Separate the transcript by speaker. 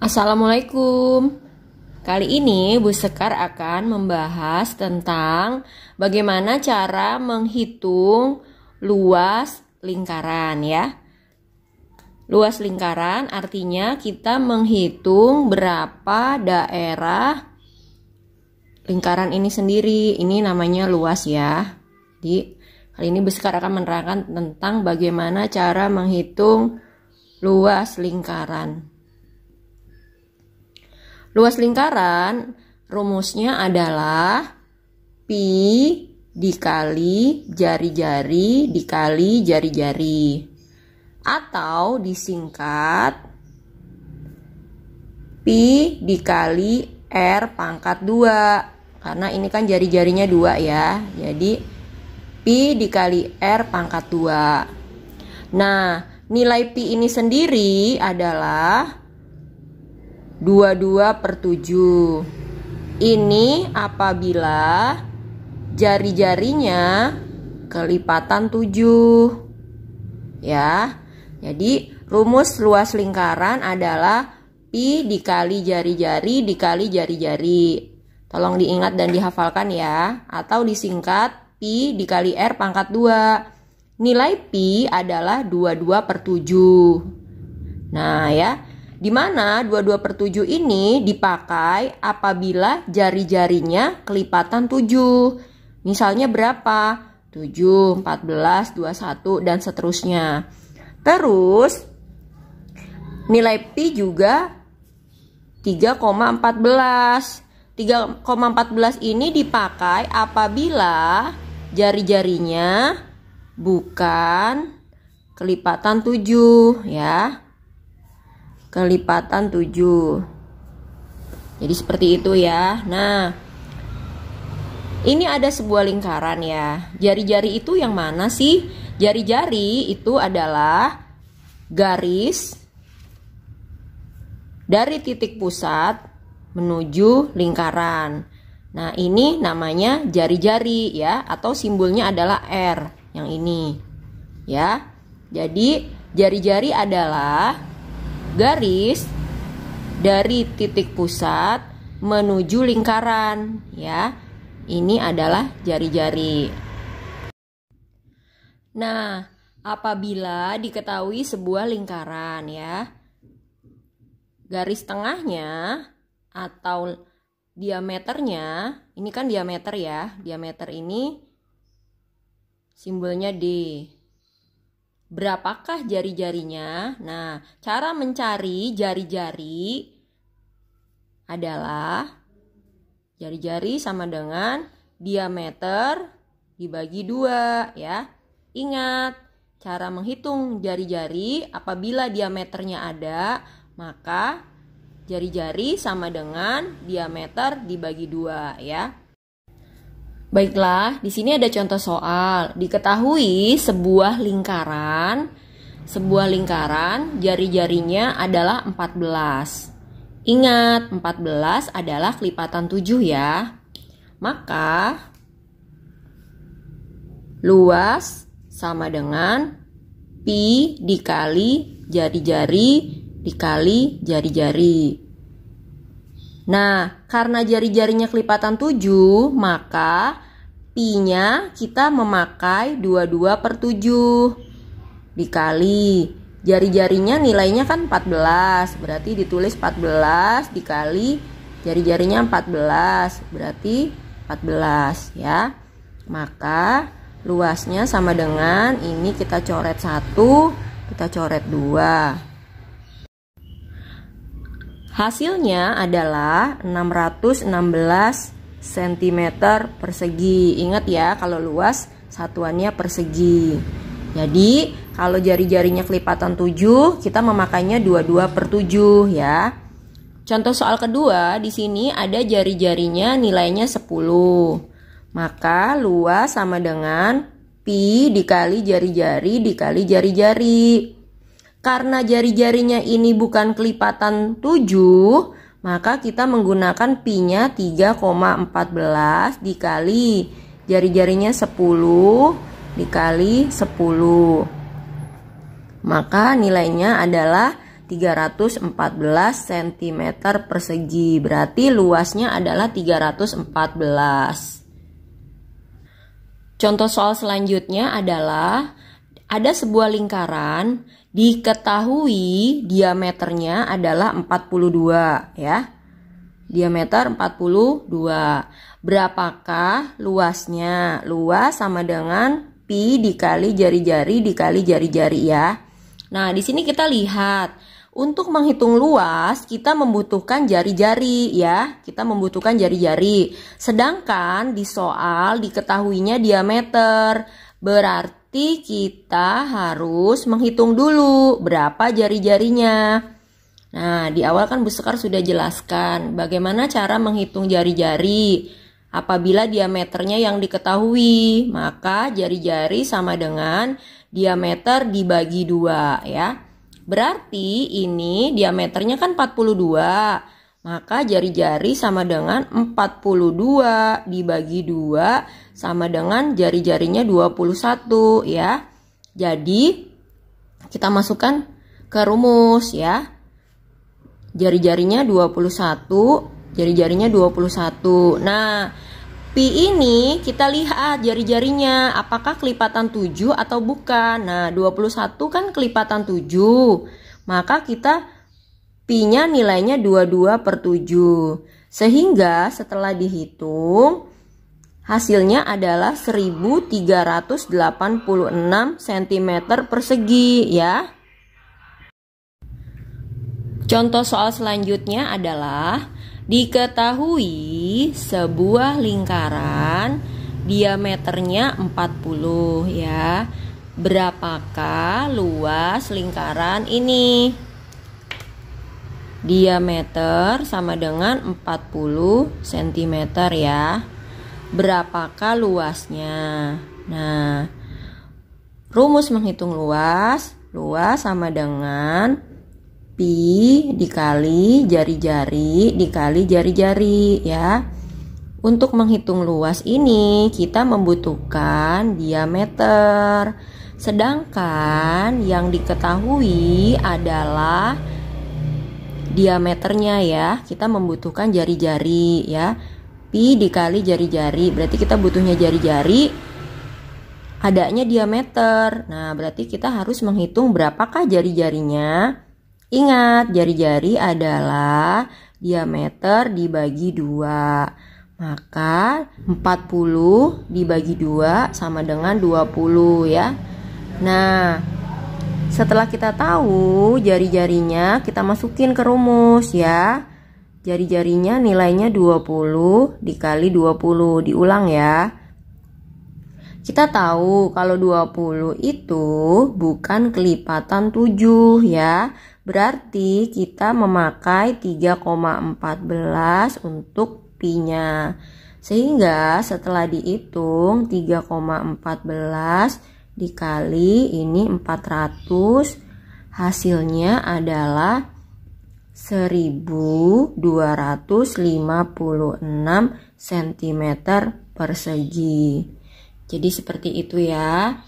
Speaker 1: Assalamualaikum. Kali ini Bu Sekar akan membahas tentang bagaimana cara menghitung luas lingkaran ya. Luas lingkaran artinya kita menghitung berapa daerah lingkaran ini sendiri. Ini namanya luas ya. Jadi kali ini Bu Sekar akan menerangkan tentang bagaimana cara menghitung luas lingkaran. Luas lingkaran rumusnya adalah pi dikali jari-jari dikali jari-jari, atau disingkat pi dikali R pangkat 2, karena ini kan jari-jarinya 2 ya, jadi pi dikali R pangkat 2. Nah, nilai pi ini sendiri adalah 22/7. Ini apabila jari-jarinya kelipatan 7 ya. Jadi rumus luas lingkaran adalah pi dikali jari-jari dikali jari-jari. Tolong diingat dan dihafalkan ya, atau disingkat pi dikali R pangkat 2. Nilai pi adalah 22/7. Nah ya, di mana 22/7 ini dipakai apabila jari-jarinya kelipatan 7. Misalnya berapa? 7, 14, 21, dan seterusnya. Terus, nilai pi juga 3,14. 3,14 ini dipakai apabila jari-jarinya bukan kelipatan 7 ya. Kelipatan 7. Jadi seperti itu ya. Nah, ini ada sebuah lingkaran ya. Jari-jari itu yang mana sih? Jari-jari itu adalah garis dari titik pusat menuju lingkaran. Nah, ini namanya jari-jari ya, atau simbolnya adalah R yang ini. Ya. Jadi jari-jari adalah garis dari titik pusat menuju lingkaran ya. Ini adalah jari-jari. Nah, apabila diketahui sebuah lingkaran ya, garis tengahnya atau diameternya, ini kan diameter ya. Diameter ini simbolnya D. Berapakah jari-jarinya? Nah, cara mencari jari-jari adalah jari-jari sama dengan diameter dibagi 2 ya. Ingat, cara menghitung jari-jari apabila diameternya ada, maka jari-jari sama dengan diameter dibagi 2 ya. Baiklah, di sini ada contoh soal. Diketahui sebuah lingkaran jari-jarinya adalah 14. Ingat, 14 adalah kelipatan 7 ya. Maka luas sama dengan pi dikali jari-jari dikali jari-jari. Nah, karena jari-jarinya kelipatan 7, maka pi-nya kita memakai 22/7 dikali jari-jarinya nilainya kan 14, berarti ditulis 14 dikali jari-jarinya 14, berarti 14 ya. Maka luasnya sama dengan ini, kita coret 1, kita coret 2. Hasilnya adalah 616 cm persegi. Ingat ya, kalau luas satuannya persegi. Jadi kalau jari-jarinya kelipatan 7, kita memakainya 22/7 ya. Contoh soal kedua, di sini ada jari-jarinya nilainya 10. Maka luas sama dengan pi dikali jari-jari dikali jari-jari. Karena jari-jarinya ini bukan kelipatan 7, maka kita menggunakan pi-nya 3,14 dikali jari-jarinya 10 dikali 10. maka nilainya adalah 314 cm persegi. Berarti luasnya adalah 314. Contoh soal selanjutnya adalah ada sebuah lingkaran, diketahui diameternya adalah 42 ya. Diameter 42. Berapakah luasnya? Luas sama dengan pi dikali jari-jari dikali jari-jari ya. Nah, di sini kita lihat untuk menghitung luas kita membutuhkan jari-jari ya. Kita membutuhkan jari-jari. Sedangkan di soal diketahuinya diameter. Berarti kita harus menghitung dulu berapa jari-jarinya. Nah, di awal kan Bu Sekar sudah jelaskan bagaimana cara menghitung jari-jari. Apabila diameternya yang diketahui, maka jari-jari sama dengan diameter dibagi 2 ya. Berarti ini diameternya kan 42, maka jari-jari sama dengan 42 dibagi 2 sama dengan jari-jarinya 21 ya. Jadi kita masukkan ke rumus ya. Jari-jarinya 21, jari-jarinya 21. Nah, pi ini kita lihat jari-jarinya apakah kelipatan 7 atau bukan. Nah, 21 kan kelipatan 7. Maka kita pi-nya nilainya 22/7. Sehingga setelah dihitung hasilnya adalah 1386 cm persegi ya. Contoh soal selanjutnya adalah diketahui sebuah lingkaran diameternya 40 ya. Berapakah luas lingkaran ini? Diameter sama dengan 40 cm ya. Berapakah luasnya? Nah, rumus menghitung luas. Luas sama dengan pi dikali jari-jari dikali jari-jari ya. Untuk menghitung luas ini kita membutuhkan diameter. Sedangkan yang diketahui adalah diameternya ya. Kita membutuhkan jari-jari ya. Pi dikali jari-jari. Berarti kita butuhnya jari-jari, adanya diameter. Nah, berarti kita harus menghitung berapakah jari-jarinya. Ingat, jari-jari adalah diameter dibagi 2. Maka 40 dibagi 2 sama dengan 20 ya. Nah, setelah kita tahu jari-jarinya, kita masukin ke rumus ya. Jari-jarinya nilainya 20 dikali 20. Diulang ya. Kita tahu kalau 20 itu bukan kelipatan 7 ya. Berarti kita memakai 3,14 untuk pi-nya. Sehingga setelah dihitung 3,14 dikali ini 400, hasilnya adalah 1256 cm persegi. Jadi seperti itu ya.